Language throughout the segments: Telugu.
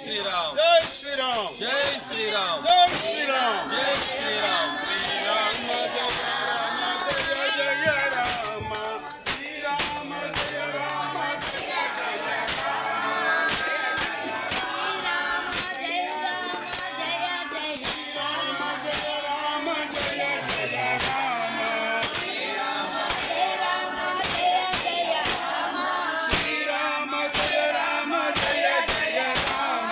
శ్రీరామ్ జై శ్రీరామ్ జై శ్రీరామ్ జై శ్రీరామ్ జై శ్రీరామ్ శ్రీరామ జయ రామ జయ జయ రామ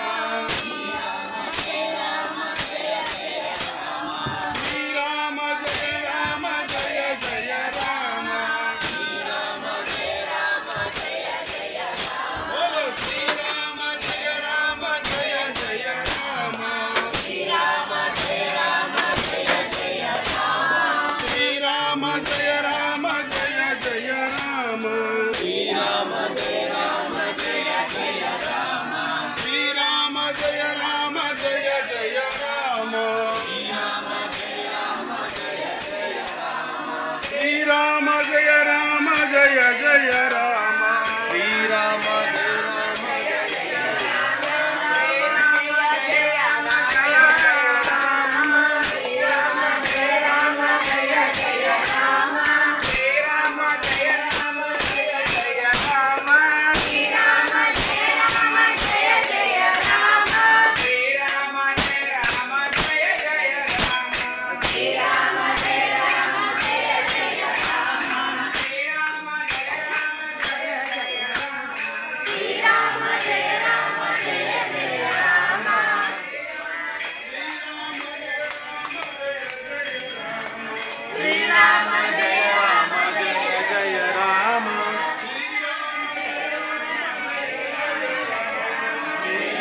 శ్రీరామ జయ రామ జయ జయ రామ జయ జయ రామ శ్రీరామ జయ రామ జయ జయ రామ శ్రీరామ జయ రామ జయ జయ రామ బోలో శ్రీరామ జయ రామ జయ జయ రామ శ్రీరామ జయ రామ జయ జయ రామ శ్రీరామ జయ రామ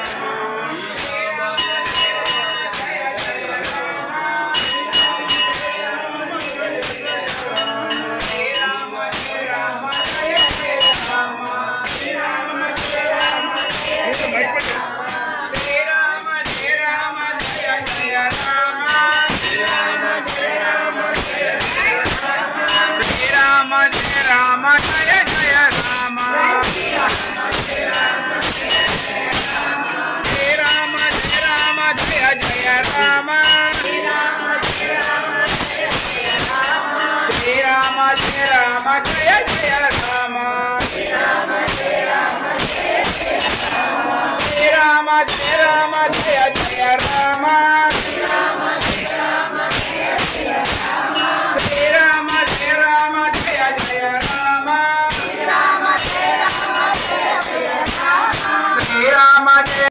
జయ జయ రామ శ్రీరామ జయ రామ జయ జయ రామ శ్రీరామ జయ రామ జయ జయ రామ శ్రీరామ జయ రామ జయ జయ రామ శ్రీరామ జయ జయ రామ